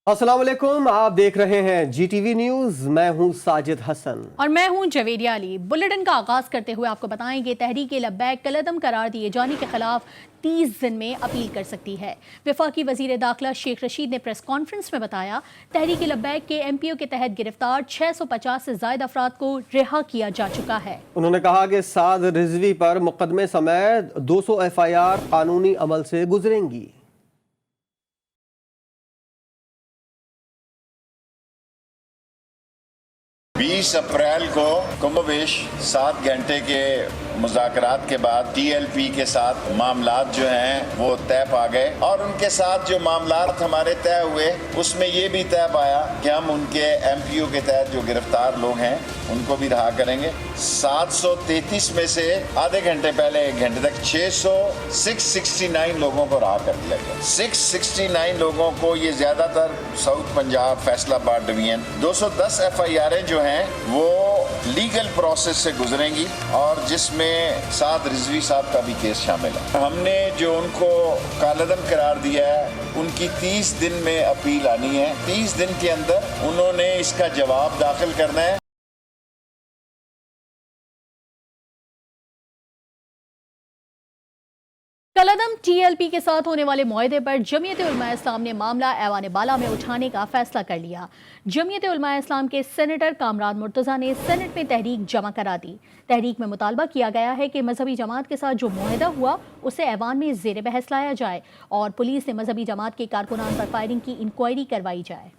अस्सलाम वालेकुम, आप देख रहे हैं GTV न्यूज। मैं हूं साजिद हसन और मैं हूं जवेरिया अली। बुलेटिन का आगाज करते हुए आपको बताएंगे तहरीक लब्बैक कलअदम करार दिए जाने के खिलाफ 30 दिन में अपील कर सकती है। वफाकी वजीर दाखिला शेख रशीद ने प्रेस कॉन्फ्रेंस में बताया तहरीक लब्बैक के MPO के तहत गिरफ्तार 650 से ज्यादा अफराद को रिहा किया जा चुका है। उन्होंने कहा कि साद रिजवी पर मुकदमे समेत 200 FIR कानूनी अमल से गुजरेंगी। 20 अप्रैल को कमोबेश 7 घंटे के मुज़ाकरात के बाद TLP के साथ मामलात जो हैं वो तय पा गए और उनके साथ जो मामलात हमारे तय हुए उसमें ये भी तय पाया कि हम उनके MPO के तहत जो गिरफ्तार लोग हैं उनको भी रहा करेंगे। 733 में से आधे घंटे पहले 1 घंटे तक 669 लोगों को रहा कर दिया गया। 669 लोगों को, ये ज्यादातर south Punjab Faisalabad division, 210 FIR जो हैं वो लीगल प्रोसेस से गुजरेंगी और जिसमें साद रिजवी साहब का भी केस शामिल है। हमने जो उनको कालअदम करार दिया है उनकी 30 दिन में अपील आनी है। 30 दिन के अंदर उन्होंने इसका जवाब दाखिल करना है। कलअदम TLP के साथ होने वाले मुआहदे पर जमीयत उलमा इस्लाम ने मामला ऐवान बाला में उठाने का फैसला कर लिया। जमीयत उलमा इस्लाम के सेनेटर कामरान मुर्तज़ा ने सेनेट में तहरीक जमा करा दी। तहरीक में मुतालबा किया गया है कि मजहबी जमात के साथ जो मुआहदा हुआ उसे ऐवान में ज़ेर बहस लाया जाए और पुलिस ने मजहबी जमात के कारकुनान पर फायरिंग की इंक्वायरी करवाई जाए।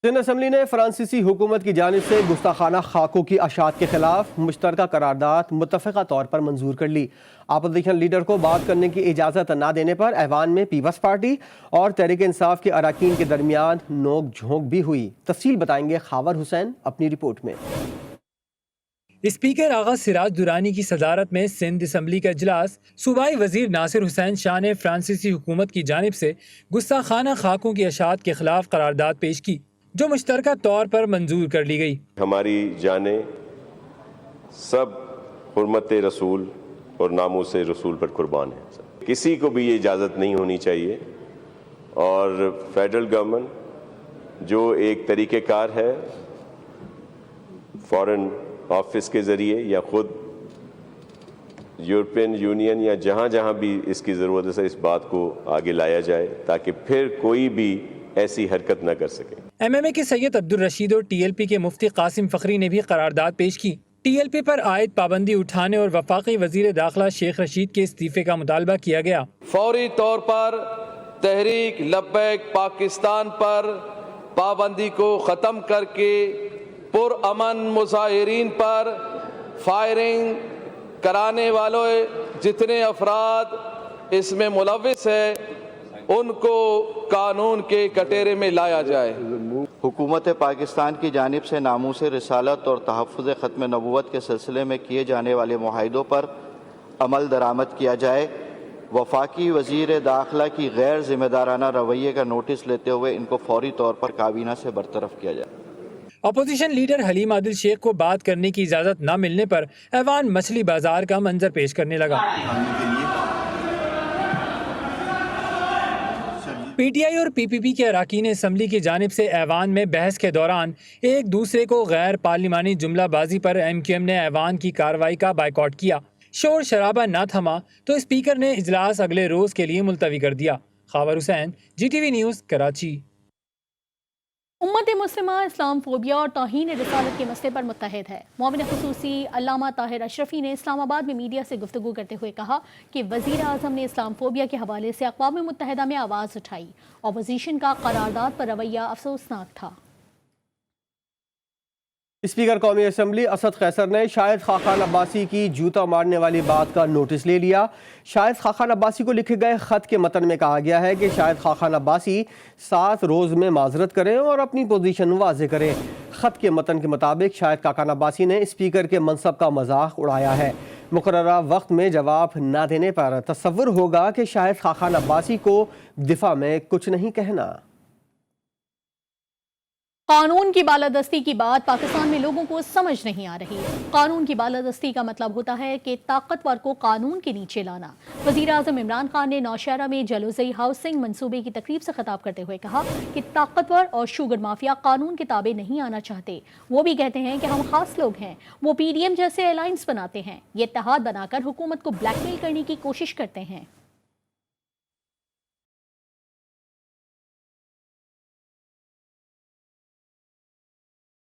सिंध असम्बली ने फ्रांसीसी हुकूमत की जानिब से गुस्ताखाना खाकों की अशात के खिलाफ मुश्तरका करारदाद मुत्तफ़िक़ा तौर पर मंजूर कर ली। अपोजिशन लीडर को बात करने की इजाज़त न देने पर ऐवान में पीपल्स पार्टी और तहरीक इंसाफ के अरकान के दरमियान नोक झोंक भी हुई। तफसील बताएंगे खावर हुसैन अपनी रिपोर्ट में। स्पीकर आगा सिराज दुरानी की सदारत में सिंध असम्बली का इजलास सूबाई वजीर नासिर हुसैन शाह ने फ्रांसीसी हुकूमत की जानिब से गुस्ताखाना खाकों की अशात के खिलाफ करारदाद पेश की जो मुश्तरका तौर पर मंजूर कर ली गई। हमारी जानें सब हुर्मत रसूल और नामूस रसूल पर कुर्बान है। किसी को भी ये इजाज़त नहीं होनी चाहिए और फेडरल गवर्नमेंट जो एक तरीक़ेकार है फॉरेन ऑफिस के ज़रिए या ख़ुद यूरोपियन यूनियन या जहाँ जहाँ भी इसकी ज़रूरत है इस बात को आगे लाया जाए ताकि फिर कोई भी ऐसी हरकत न कर सके। MMA के सैयद अब्दुल रशीद और TLP के मुफ्ती कासिम फखरी ने भी करारदाद पेश की। TLP पर आयद पाबंदी उठाने और वफाकी वजीर दाखिला शेख रशीद के इस्तीफे का मुतालबा किया गया। फौरी तौर पर तहरीक लब्बैक पाकिस्तान पर पाबंदी को ख़त्म करके पुरअमन मुजाहिरीन पर फायरिंग कराने वालों जितने अफराद इसमें मुलव्विस है उनको कानून के कटेरे में लाया जाए। हुकूमत पाकिस्तान की जानिब से नामूस रिसालत और तहफ़्फ़ुज़ ख़त्म नबूवत के सिलसिले में किए जाने वाले मुआहिदों पर अमल दरामद किया जाए। वफाकी वज़ीर दाखिला की गैर ज़िम्मेदाराना रवैये का नोटिस लेते हुए इनको फौरी तौर पर काबीना से बरतरफ किया जाए। अपोजिशन लीडर हलीम आदिल शेख को बात करने की इजाज़त न मिलने पर ऐवान मछली बाजार का मंजर पेश करने लगा। PTI और PPP के अरकान असम्बली की जानिब से ऐवान में बहस के दौरान एक दूसरे को गैर पार्लिमानी जुमलाबाजी पर MQM ने ऐवान की कार्रवाई का बाइकआउट किया। शोर शराबा न थमा तो स्पीकर ने इजलास अगले रोज के लिए मुलतवी कर दिया। Khawar Hussain, GTV news, Karachi. उम्मत मुस्लिमा इस्लाम फोबिया और तौहीन रिसालत के मसले पर मुत्तहिद है। मोमिन खुसूसी अल्लामा ताहिर अशरफी ने इस्लामाबाद में मीडिया से गुफ्तगू करते हुए कहा कि वज़ीर आज़म ने इस्लाम फोबिया के हवाले से अक़वाम मुत्तहिदा में आवाज़ उठाई। अपोजिशन का करारदाद पर रवैया अफसोसनाक था। स्पीकर कौमी असम्बली असद कैसर ने शाहिद खाखान अब्बासी की जूता मारने वाली बात का नोटिस ले लिया। शाहिद खाखान अब्बासी को लिखे गए ख़त के मतन में कहा गया है कि शाहिद खाखान अब्बासी 7 रोज़ में माजरत करें और अपनी पोजीशन वाज़े करें। ख़त के मतन के मुताबिक शाहिद खाखान अब्बासी ने स्पीकर के मनसब का मजाक उड़ाया है। मुकर्ररा वक्त में जवाब न देने पर तसव्वुर होगा कि शाहिद खाखान अब्बासी को दिफा में कुछ नहीं कहना। قانون کی بالادستی کی بات پاکستان میں لوگوں کو سمجھ نہیں آ رہی۔ قانون کی بالادستی کا مطلب ہوتا ہے کہ طاقتور کو قانون کے نیچے لانا۔ وزیر اعظم عمران خان نے نوشہرہ میں جلوزئی ہاؤسنگ منصوبے کی تقریب سے خطاب کرتے ہوئے کہا کہ طاقتور اور شوگر مافیا قانون کے تابع نہیں آنا چاہتے۔ وہ بھی کہتے ہیں کہ ہم خاص لوگ ہیں، وہ پی ڈی ایم جیسے الائنس بناتے ہیں، یہ اتحاد بنا کر حکومت کو بلیک میل کرنے کی کوشش کرتے ہیں۔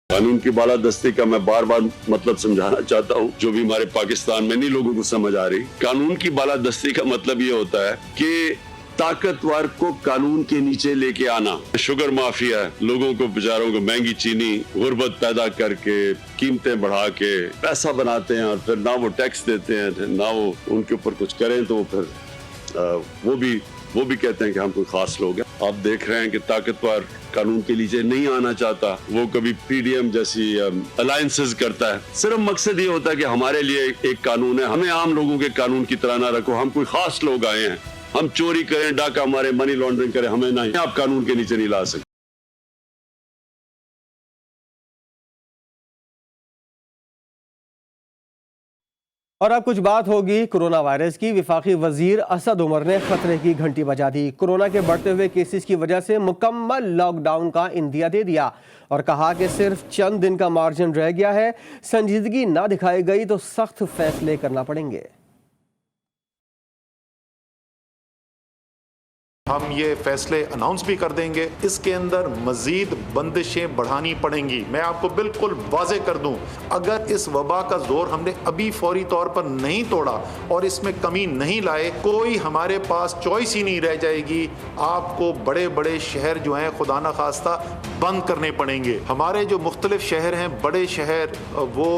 قانون کی بالادستی کا میں بار بار مطلب سمجھانا چاہتا ہوں، جو بھی ہمارے پاکستان میں نہیں لوگوں کو سمجھ آ رہی۔ قانون کی بالادستی کا مطلب یہ ہوتا ہے کہ طاقتور کو قانون کے نیچے لے کے آنا۔ شوگر مافیا لوگوں کو بیچاروں کو مہنگی چینی غربت پیدا کر کے قیمتیں بڑھا کے پیسہ بناتے ہیں، اور پھر نہ وہ ٹیکس دیتے ہیں نہ وہ ان کے اوپر کچھ کریں، تو پھر وہ بھی کہتے ہیں کہ ہم کوئی خاص لوگ ہیں۔ آپ دیکھ رہے ہیں کہ طاقتور قانون کے نیچے نہیں آنا چاہتا، وہ کبھی پی ڈی ایم جیسی الائنسز کرتا ہے۔ صرف مقصد یہ ہوتا ہے کہ ہمارے لیے ایک قانون ہے، ہمیں عام لوگوں کے قانون کی طرح نہ رکھو، ہم کوئی خاص لوگ آئے ہیں، ہم چوری کریں، ڈاکہ مارے، منی لانڈرنگ کریں، ہمیں نہیں، آپ قانون کے نیچے نہیں لا سکتے۔ اور اب کچھ بات ہوگی کورونا وائرس کی۔ وفاقی وزیر اسد عمر نے خطرے کی گھنٹی بجا دی۔ کورونا کے بڑھتے ہوئے کیسز کی وجہ سے مکمل لاک ڈاؤن کا عندیہ دے دیا اور کہا کہ صرف چند دن کا مارجن رہ گیا ہے، سنجیدگی نہ دکھائی گئی تو سخت فیصلے کرنا پڑیں گے۔ ہم یہ فیصلے اناؤنس بھی کر دیں گے، اس کے اندر مزید بندشیں بڑھانی پڑیں گی۔ میں آپ کو بالکل واضح کر دوں، اگر اس وبا کا زور ہم نے ابھی فوری طور پر نہیں توڑا اور اس میں کمی نہیں لائے، کوئی ہمارے پاس چوائس ہی نہیں رہ جائے گی۔ آپ کو بڑے بڑے شہر جو ہیں خدا نہ خواستہ بند کرنے پڑیں گے۔ ہمارے جو مختلف شہر ہیں، بڑے شہر، وہ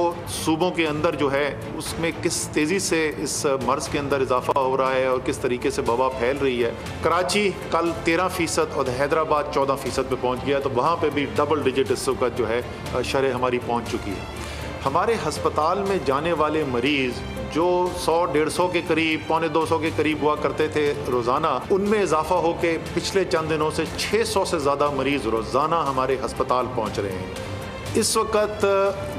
صوبوں کے اندر جو ہے اس میں کس تیزی سے اس مرض کے اندر اضافہ ہو رہا ہے اور کس طریقے سے وبا پھیل رہی ہے۔ کراچی کل 13% اور حیدرآباد 14% پہ پہنچ گیا، تو وہاں پہ بھی ڈبل ڈیجٹ اس وقت جو ہے شرح ہماری پہنچ چکی ہے۔ ہمارے ہسپتال میں جانے والے مریض جو 100-150 کے قریب، 150 کے قریب ہوا کرتے تھے روزانہ، ان میں اضافہ ہو کے پچھلے چند دنوں سے 600 سے زیادہ مریض روزانہ ہمارے ہسپتال پہنچ رہے ہیں۔ اس وقت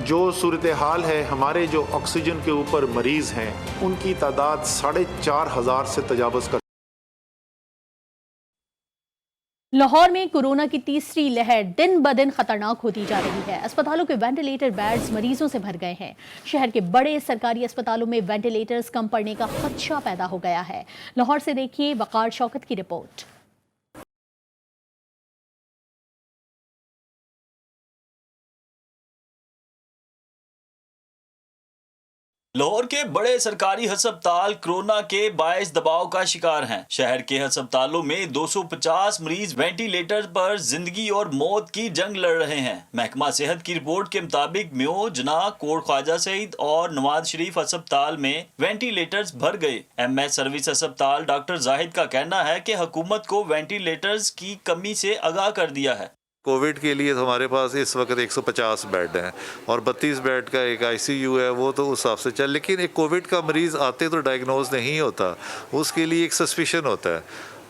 جو صورتحال ہے، ہمارے جو آکسیجن کے اوپر مریض ہیں ان کی تعداد 4,500 سے تجاوز کر۔ لاہور میں کورونا کی تیسری لہر دن بدن خطرناک ہوتی جا رہی ہے۔ اسپتالوں کے وینٹیلیٹر بیڈز مریضوں سے بھر گئے ہیں۔ شہر کے بڑے سرکاری اسپتالوں میں وینٹیلیٹرز کم پڑنے کا خدشہ پیدا ہو گیا ہے۔ لاہور سے دیکھیے وقار شوکت کی رپورٹ۔ لاہور کے بڑے سرکاری ہسپتال کورونا کے باعث دباؤ کا شکار ہیں۔ شہر کے ہسپتالوں میں 250 مریض وینٹیلیٹر پر زندگی اور موت کی جنگ لڑ رہے ہیں۔ محکمہ صحت کی رپورٹ کے مطابق میو، جناح، کوٹ خواجہ سعید اور نواز شریف ہسپتال میں وینٹیلیٹرز بھر گئے۔ ایم ایس سروس ہسپتال ڈاکٹر زاہد کا کہنا ہے کہ حکومت کو وینٹیلیٹرز کی کمی سے آگاہ کر دیا ہے۔ کووڈ کے لیے ہمارے پاس اس وقت 150 بیڈ ہیں اور 32 بیڈ کا ایک آئی سی یو ہے، وہ تو اس حساب سے چل، لیکن ایک کووڈ کا مریض آتے تو ڈائگنوز نہیں ہوتا، اس کے لیے ایک سسپیشن ہوتا ہے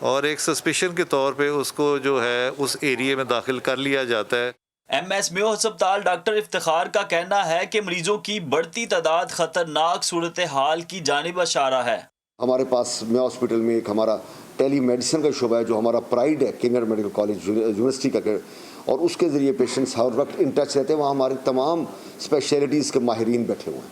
اور ایک سسپیشن کے طور پہ اس کو جو ہے اس ایریے میں داخل کر لیا جاتا ہے۔ ایم ایس میو ہسپتال ڈاکٹر افتخار کا کہنا ہے کہ مریضوں کی بڑھتی تعداد خطرناک صورتحال کی جانب اشارہ ہے۔ ہمارے پاس میو ہاسپٹل میں ایک ہمارا ٹیلی میڈیسن کا شعبہ ہے جو ہمارا پرائڈ ہے، کنگر میڈیکل کالج یونیورسٹی کا، اور اس کے ذریعے پیشنٹس ہر وقت ان ٹچ رہتے ہیں۔ وہاں ہمارے تمام اسپیشلٹیز کے ماہرین بیٹھے ہوئے ہیں،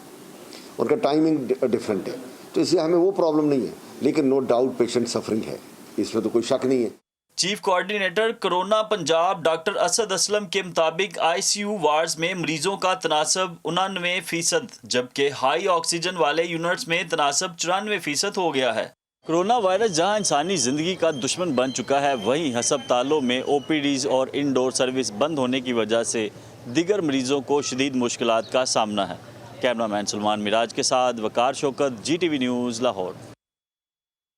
ان کا ٹائمنگ ڈفرینٹ ہے، تو اس لیے ہمیں وہ پرابلم نہیں ہے، لیکن نو ڈاؤٹ پیشنٹ سفرنگ ہے، اس میں تو کوئی شک نہیں ہے۔ Chief coordinator corona Punjab doctor Asad Aslam کے مطابق آئی سی یو وارڈز میں مریضوں کا تناسب 99%، جبکہ ہائی آکسیجن والے یونٹس میں تناسب 94% ہو گیا ہے۔ کورونا وائرس جہاں انسانی زندگی کا دشمن بن چکا ہے، وہیں ہسپتالوں میں او پی ڈیز اور انڈور سروس بند ہونے کی وجہ سے دیگر مریضوں کو شدید مشکلات کا سامنا ہے۔ کیمرہ مین سلمان مراج کے ساتھ Waqar Shaukat, G T V news, Lahore.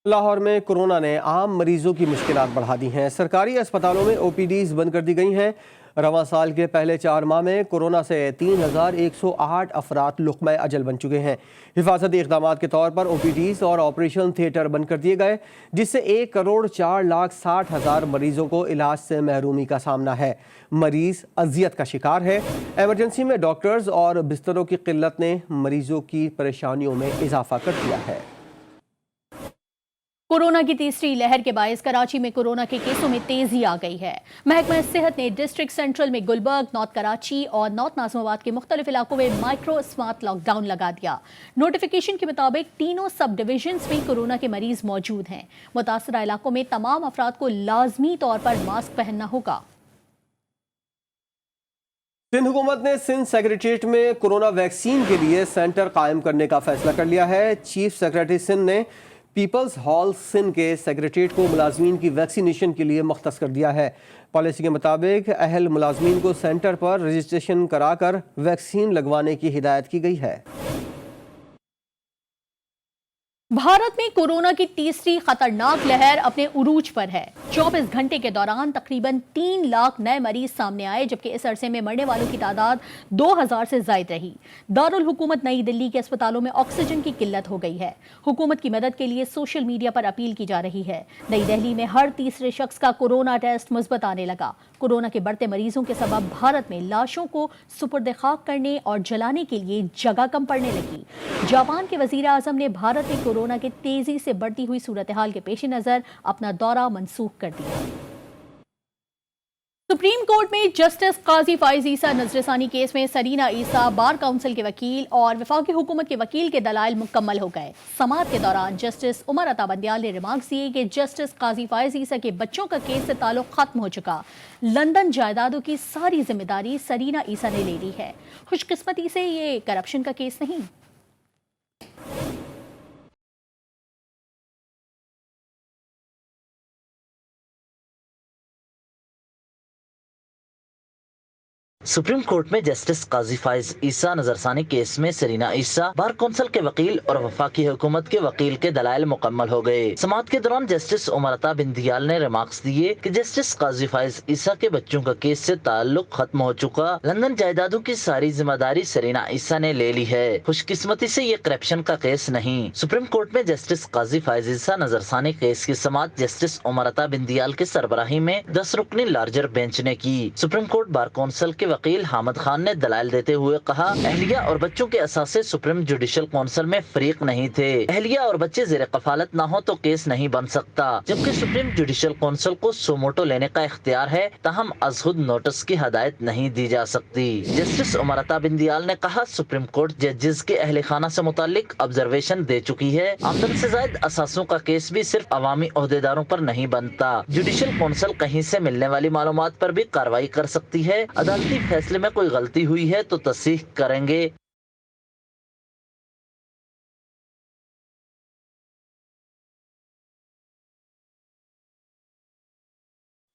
Lahore میں کورونا نے عام مریضوں کی مشکلات بڑھا دی ہیں۔ سرکاری اسپتالوں میں او پی ڈیز بند کر دی گئی ہیں۔ रवां साल के पहले 4 माह में कोरोना से 3108 अफराद लुक़्मा अजल बन चुके हैं। हिफाजती इक़दाम के तौर पर OPDs और ऑपरेशन थिएटर बंद कर दिए गए, जिससे 1,04,60,000 मरीजों को इलाज से महरूमी का सामना है। मरीज अजियत का शिकार है। एमरजेंसी में डॉक्टर्स और बिस्तरों की किल्लत ने मरीजों की परेशानियों में इजाफा कर दिया है। कोरोना की तीसरी लहर के बायस कराची में कोरोना के केसों में तेजी आ गई है। महकमा सेहत ने डिस्ट्रिक्ट सेंट्रल में गुलबर्ग, नॉर्थ कराची और नॉर्थ नाज़िमाबाद के मुख्तलिफ इलाकों में माइक्रो स्मार्ट लॉकडाउन लगा दिया। नोटिफिकेशन के मुताबिक तीनों सब डिविजन्स में कोरोना के मरीज मौजूद हैं। मुतासरा इलाकों में तमाम अफराद को लाजमी तौर पर मास्क पहनना होगा। सिंध हुकूमत ने सिंध सेक्रेटेरिएट में कोरोना वैक्सीन के लिए सेंटर कायम करने का फैसला कर लिया है। चीफ सेक्रेटरी सिंध ने पीपल्स हॉल सिंध के सेक्रेटेरिएट को मुलाजमीन की वैक्सीनेशन के लिए मख्तस कर दिया है। पॉलिसी के मुताबिक अहल मुलाजमीन को सेंटर पर रजिस्ट्रेशन कराकर वैक्सीन लगवाने की हिदायत की गई है। भारत में कोरोना की तीसरी खतरनाक लहर अपने उरूज पर है। 24 घंटे के दौरान तकरीबन 3 लाख नए मरीज सामने आए, जबकि इस अरसे में मरने वालों की तादाद 2000 से ज्यादा रही। दारुल हुकूमत नई दिल्ली के अस्पतालों में ऑक्सीजन की किल्लत हो गई है। हुकूमत की मदद के लिए सोशल मीडिया पर अपील की जा रही है। नई दिल्ली में हर तीसरे शख्स का कोरोना टेस्ट मुस्बत आने लगा। कोरोना के बढ़ते मरीजों के सबब भारत में लाशों को सुपुर्द खाक करने और जलाने के लिए जगह कम पड़ने लगी। जापान के वजीर आजम ने भारत में कोरोना के तेजी से बढ़ती हुई सूरत हाल के पेश नजर अपना दौरा मनसूख कर दिया। सुप्रीम कोर्ट में जस्टिस काजी फाइज ईसा नजरसानी केस में सरीना ईसा, बार काउंसिल के वकील और वफाकी हुकूमत के वकील के दलाइल मुकम्मल हो गए। समाअत के दौरान जस्टिस उमर अता बंदियाल ने रिमार्क्स दिए कि जस्टिस काजी फाइज ईसा के बच्चों का केस से ताल्लुक खत्म हो चुका। लंदन जायदादों की सारी जिम्मेदारी सरीना ईसा ने ले ली है। खुशकिस्मती से ये करप्शन का केस नहीं। सुप्रीम कोर्ट में जस्टिस काजी फाइज ईसा नजरसानी केस में सरीना ईसा, बार कौंसिल के वकील और वफाकी हुकूमत के वकील के दलाइल मुकम्मल हो गए। समाअत के दौरान जस्टिस उमर अता बिंदियाल ने रिमार्क्स दिए कि जस्टिस काजी फाइज ईसा के बच्चों का केस से ताल्लुक खत्म हो चुका। लंदन जायदादों की सारी जिम्मेदारी सरीना ईसा ने ले ली है। खुशकिस्मती से ये करप्शन का केस नहीं। सुप्रीम कोर्ट में जस्टिस काजी फाइज ईसा नजरसानी केस की समाअत जस्टिस उमर अता बिंदियाल की सरबराही में 10 रुकनी लार्जर बेंच ने की। सुप्रीम कोर्ट बार कौंसिल के वकील हामिद खान ने दलाइल देते हुए कहा, अहलिया और बच्चों के असासे सुप्रीम जुडिशल काउंसिल में फरीक नहीं थे। अहलिया और बच्चे जेर कफालत ना हो तो केस नहीं बन सकता, जबकि सुप्रीम जुडिशल काउंसिल को सुमोटो लेने का इख्तियार है, ताहम अजहुद नोटिस की हदायत नहीं दी जा सकती। जस्टिस उमर अता बिंदियाल ने कहा, सुप्रीम कोर्ट जजेस के अहले खाना से मुतालिक ऑब्जर्वेशन दे चुकी है। आमदन से जायद असासों का केस भी सिर्फ अवामी ओहदेदारों पर नहीं बनता। जुडिशल काउंसिल कहीं से मिलने वाली मालूमात पर भी कार्रवाई कर सकती है। अदालती फैसले में कोई गलती हुई है तो तस्दीक करेंगे।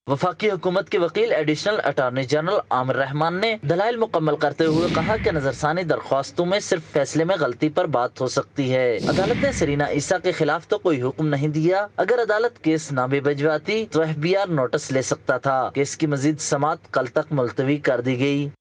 वफाकी हुकूमत के वकील additional attorney general Aamir Rahman ने दलाइल मुकम्मल करते हुए कहा कि नजरसानी दरख्वास्तों में सिर्फ फैसले में गलती पर बात हो सकती है। अदालत ने सरीना ईसा के खिलाफ तो कोई हुक्म नहीं दिया। अगर अदालत केस ना भी भिजवाती तो FBI नोटिस ले सकता था। केस की मजीद समाअत कल तक मुलतवी कर दी गई।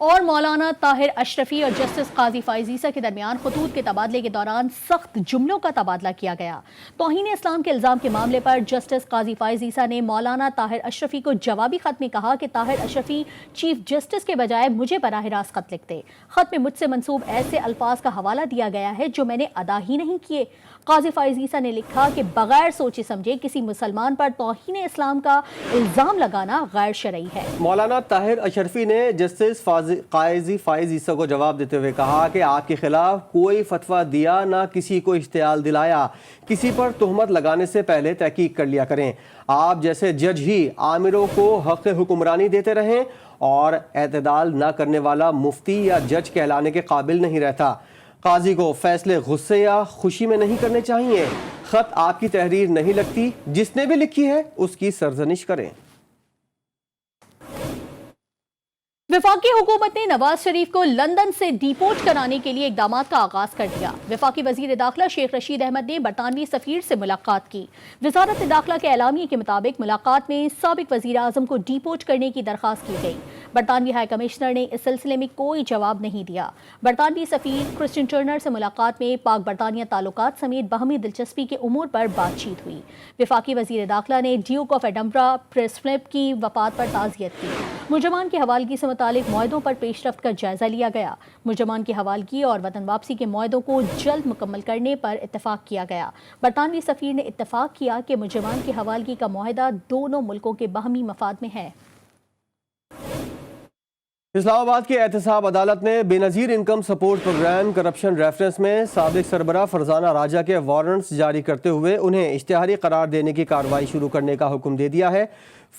और मौलाना ताहिर अशरफी और जस्टिस काजी फाइज ईसा के दरमियान खतूत के तबादले के दौरान सख्त जुमलों का तबादला किया गया। तौहीन इस्लाम के इल्जाम के मामले पर जस्टिस काजी फाइज ईसा ने मौलाना ताहिर अशरफी को जवाबी खत में कहा कि ताहिर अशरफी चीफ जस्टिस के बजाय मुझे बराह रास्त खत लिखते। खत में मुझसे मंसूब ऐसे अल्फाज का हवाला दिया गया है जो मैंने अदा ही नहीं किए। काजी फाइज ईसा ने लिखा कि बगैर सोचे समझे किसी मुसलमान पर तौहीन इस्लाम का इल्जाम लगाना गैर शरई है। मौलाना ताहिर अशरफी ने जस्टिस काजी फाइज ईसा को जवाब देते हुए कहा कि आपके खिलाफ कोई फतवा दिया ना किसी को इश्तियाल दिलाया। किसी पर तुहमत लगाने से पहले तहकीक कर लिया करें। आप जैसे जज ही आमिरों को हक हुक्मरानी देते रहें और एतदाल न करने वाला मुफ्ती या जज कहलाने के काबिल नहीं रहता। काजी को फैसले गुस्से या खुशी में नहीं करने चाहिए। खत आपकी तहरीर नहीं लगती, जिसने भी लिखी है उसकी सरजनिश करें। वफाकी हुकूमत ने नवाज शरीफ को लंदन से डिपोर्ट कराने के लिए इकदामात का आगाज कर दिया। वफाकी वजीर दाखिला शेख रशीद अहमद ने बरतानवी सफीर से मुलाकात की। वजारत दाखिला के एलामिये के मुताबिक मुलाकात में साबिक वजीर आजम को डिपोर्ट करने की दरख्वास्त की गई। बरतानवी हाई कमिश्नर ने इस सिलसिले में कोई जवाब नहीं दिया। बरतानवी सफीर क्रिस्टियन टर्नर से मुलाकात में पाक बरतानिया ताल्लुकात समेत बाहमी दिलचस्पी के उमूर पर बातचीत हुई। वफाकी वजीर दाखिला ने Duke of Edinburgh Prince Philip की वफात पर ताज़ियत की। मुलजमान की हवालगी से मुतालिक मुआहदों पर पेशरफ्त का जायजा लिया गया। मुलजमान की हवालगी और वतन वापसी के मुआहदों को जल्द मुकम्मल करने पर इत्तफाक किया गया। बरतानवी सफीर ने इत्तफाक किया कि मुलजमान की हवालगी का मुआहदा दोनों मुल्कों के बाहमी मफाद में है। इस्लामाबाद की एहतसाब अदालत ने Benazir income support programme corruption reference में साबिक सरबराह फरजाना राजा के वारंट्स जारी करते हुए उन्हें इश्तिहारी करार देने की कार्रवाई शुरू करने का हुक्म दे दिया है।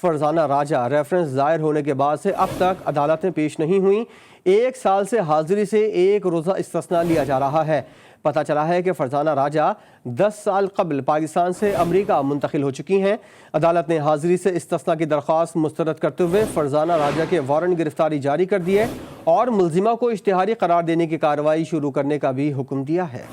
फरजाना राजा रेफरेंस दायर होने के बाद से अब तक अदालत में पेश नहीं हुई। 1 साल से हाजिरी से 1 रोज़ा इस्तिस्ना लिया जा रहा है। पता चला है कि फरजाना राजा 10 साल कबल पाकिस्तान से अमरीका मुंतकिल हो चुकी हैं। अदालत ने हाजिरी से इस्तिस्ना की दरख्वास्त मुस्तरद करते हुए फरजाना राजा के वारंट गिरफ्तारी जारी कर दिए और मुलजिमा को इश्तिहारी करार देने की कार्रवाई शुरू करने का भी हुक्म दिया है।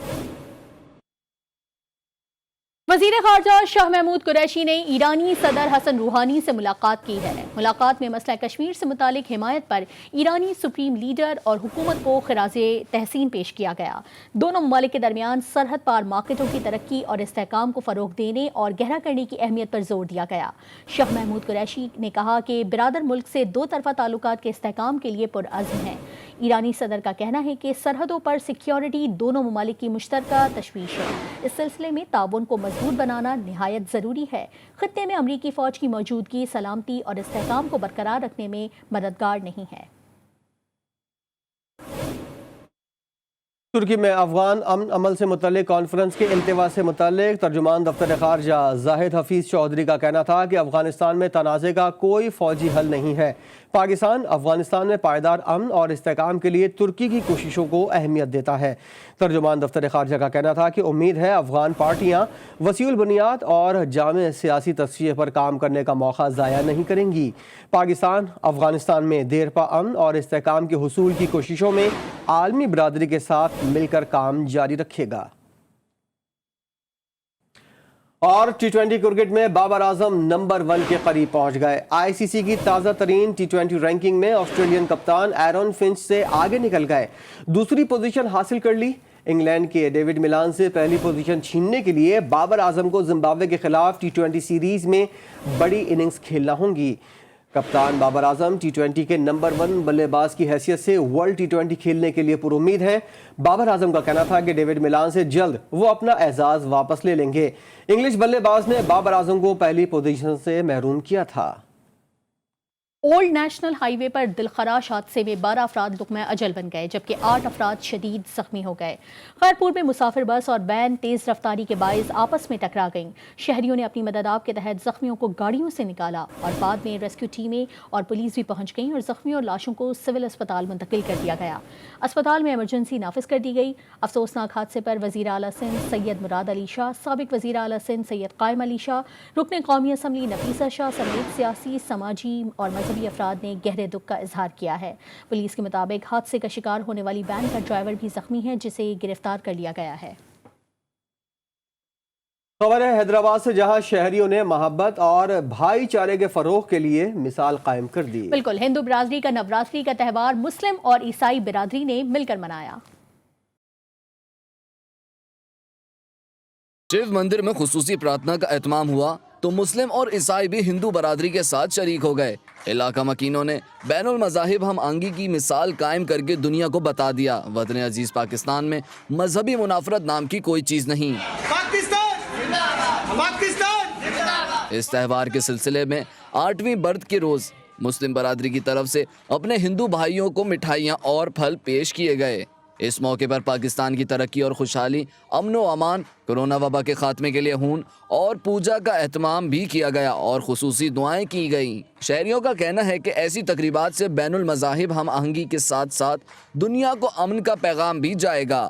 वज़ीर ख़ारजा शाह महमूद कुरैशी ने ईरानी सदर हसन रूहानी से मुलाकात की है। मुलाकात में मसला कश्मीर से मुतालिक हिमायत पर ईरानी सुप्रीम लीडर और हुकूमत को खिराज़े तहसीन पेश किया गया। दोनों ममालिक के दरमियान सरहद पार मार्केटों की तरक्की और इस्तेहकाम को फ़रोग़ देने और गहरा करने की अहमियत पर जोर दिया गया। शाह महमूद कुरैशी ने कहा कि बिरादर मुल्क से 2 तरफ़ा ताल्लुकात के इस्तेहकाम के लिए पुरअज़्म है। ईरानी सदर का कहना है कि सरहदों पर सिक्योरिटी दोनों ममालिक की मुश्तरका तशवीश है। इस सिलसिले में ताउन को मजबूत बनाना निहायत ज़रूरी है। खित्ते में अमरीकी फ़ौज की मौजूदगी सलामती और इस्तेहकाम को बरकरार रखने में मददगार नहीं है। तुर्की में अफगान अमन अमल से मुतल्लिक कॉन्फ्रेंस के इल्तिवा से मुतल्लिक तर्जुमान दफ्तर खारजा जाहिद हफीज़ चौधरी का कहना था कि अफगानिस्तान में तनाज़े का कोई फ़ौजी हल नहीं है। पाकिस्तान अफगानिस्तान में पायदार अमन और इस्तेहकाम के लिए तुर्की की कोशिशों को अहमियत देता है। तर्जुमान दफ्तर खारजा का कहना था कि उम्मीद है अफगान पार्टियाँ वसीउल बुनियाद और जामे सियासी तस्वीर पर काम करने का मौका ज़ाया नहीं करेंगी। पाकिस्तान अफगानिस्तान में देरपा अमन और इस्तेहकाम के हुसूल की कोशिशों में आलमी बरादरी के साथ मिलकर काम जारी रखेगा। और T20 क्रिकेट में बाबर आजम नंबर 1 के करीब पहुंच गए। आईसीसी की ताज़ा तरीन T20 रैंकिंग में ऑस्ट्रेलियन कप्तान एरन फिंच से आगे निकल गए। दूसरी पोजीशन हासिल कर ली। इंग्लैंड के डेविड मिलान से पहली पोजीशन छीनने के लिए बाबर आजम को जिम्बाब्वे के खिलाफ T20 सीरीज में बड़ी इनिंग्स खेलना होंगी। कप्तान बाबर आजम T20 के नंबर 1 बल्लेबाज की हैसियत से वर्ल्ड T20 खेलने के लिए पुरुम्मीद हैं। बाबर आजम का कहना था कि डेविड मिलान से जल्द वो अपना एजाज वापस ले लेंगे। इंग्लिश बल्लेबाज ने बाबर आजम को पहली पोजीशन से महरूम किया था। ओल्ड नेशनल हाईवे पर दिलखराश हादसे में 12 अफराद लुक़मा अजल बन गए, जबकि 8 अफराद शदीद जख्मी हो गए। खैरपुर में मुसाफिर बस और वैन तेज रफ्तारी के बायस आपस में टकरा गईं। शहरियों ने अपनी मदद के तहत जख्मियों को गाड़ियों से निकाला और बाद में रेस्क्यू टीमें और पुलिस भी पहुंच गईं और जख्मियों और लाशों को सिविल अस्पताल मुंतकिल कर दिया गया। अस्पताल में इमरजेंसी नाफिज कर दी गई। अफसोसनाक हादसे पर वज़ीर आला सिंध सैयद मुराद अली शाह, साबिक वज़ीर आला सिंध सैयद कायम अली शाह, रुकन कौमी असम्बली नफीसा शाह समेत सियासी, समाजी और मजहबी अफराद ने गहरे दुख का इजहार किया है। पुलिस के मुताबिक हादसे का शिकार होने वाली वैन का ड्राइवर भी जख्मी है, जिसे गिरफ्तार कर लिया गया है। खबर है हैदराबाद से, जहां शहरियों ने मोहब्बत और भाईचारे के फरोग के लिए मिसाल कायम कर दी। बिल्कुल, हिंदू बिरादरी का नवरात्रि का त्यौहार मुस्लिम और ईसाई बिरादरी ने मिलकर मनाया। शिव मंदिर में खुसूसी प्रार्थना का एहतमाम हुआ तो मुस्लिम और ईसाई भी हिंदू बरादरी के साथ शरीक हो गए। इलाका मकीनों ने बैनुल मज़ाहिब हम आंगी की मिसाल कायम करके दुनिया को बता दिया, वतन अजीज पाकिस्तान में मजहबी मुनाफरत नाम की कोई चीज़ नहीं। इस त्यौहार के सिलसिले में 8वीं बर्थ के रोज़ मुस्लिम बरादरी की तरफ से अपने हिंदू भाइयों को मिठाइयाँ और फल पेश किए गए। इस मौके पर पाकिस्तान की तरक्की और खुशहाली, अमन व अमान, कोरोना वबा के खात्मे के लिए खून और पूजा का एहतमाम भी किया गया और खुसूसी दुआएं की गईं। शहरियों का कहना है कि ऐसी तकरीबात से बैनुल मज़ाहिब हम आहंगी के साथ साथ दुनिया को अमन का पैगाम भी जाएगा।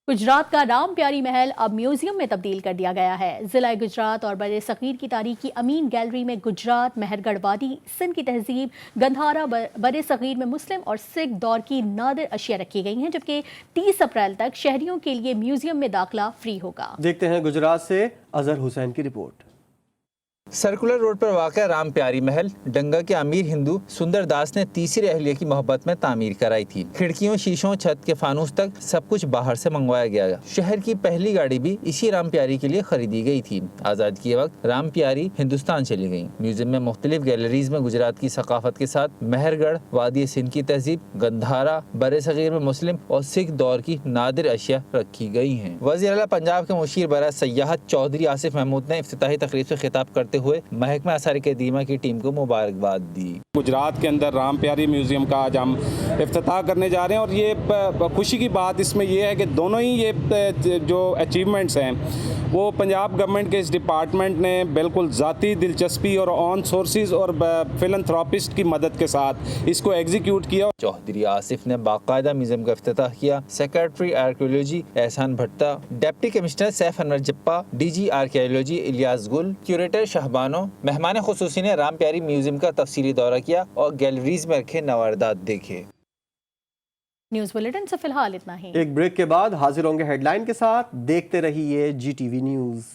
गुजरात का राम प्यारी महल अब म्यूजियम में तब्दील कर दिया गया है। जिला गुजरात और बर सगीर की तारीखी अमीन गैलरी में गुजरात, मेहरगढ़ वादी, सिंध की तहजीब, गंधारा, बर सगीर में मुस्लिम और सिख दौर की नादिर अशिया रखी गई हैं, जबकि 30 अप्रैल तक शहरियों के लिए म्यूजियम में दाखिला फ्री होगा। देखते हैं गुजरात से अजहर हुसैन की रिपोर्ट। सर्कुलर रोड पर वाक़ राम प्यारी महल डंगा के अमीर हिंदू सुंदर दास ने तीसरी अहलिया की मोहब्बत में तामीर कराई थी। खिड़कियों, शीशों, छत के फानूस तक सब कुछ बाहर से मंगवाया गया। शहर की पहली गाड़ी भी इसी राम प्यारी के लिए खरीदी गई थी। आज़ाद के वक्त राम प्यारी हिंदुस्तान चली गई। म्यूजियम में मुख्तलिफ गैलरीज में गुजरात की सकाफत के साथ मेहरगढ़, वादी सिंध की तहजीब, गंधारा, बर सगीर में मुस्लिम और सिख दौर की नादिर अशिया रखी गई हैं। वज़ीर आला पंजाब के मुशीर बराए सयाहत चौधरी आसिफ महमूद ने इफ्तिताही तकरीब से खिताब करते हुए महकमा आसार कदीमा की टीम को मुबारकबाद दी। गुजरात के अंदर राम प्यारी म्यूज़ियम का आज हम इफ्तिताह करने जा रहे हैं और ये खुशी की बात इसमें ये है कि दोनों ही ये जो अचीवमेंट्स हैं वो पंजाब गवर्नमेंट के इस डिपार्टमेंट ने बिल्कुल ज़ाती दिलचस्पी और ऑन सोर्सेज और फिलंथ्रोपिस्ट की मदद के साथ इसको एग्जीक्यूट किया। चौधरी आसिफ ने बाकायदा म्यूजियम का इफ्तिताह किया। Secretary archaeology Ehsan Bhatta, deputy commissioner Saif Anwar Jappa, DG archaeology Ilyas Gul, curator Shah Bano, मेहमान खुसूसी ने राम प्यारी म्यूजियम का तफसीली दौरा किया और गैलरीज में रखे नवारदात देखे। न्यूज़ बुलेटिन से फिलहाल इतना ही। एक ब्रेक के बाद हाजिर होंगे हेडलाइन के साथ। देखते रहिए GTV न्यूज़।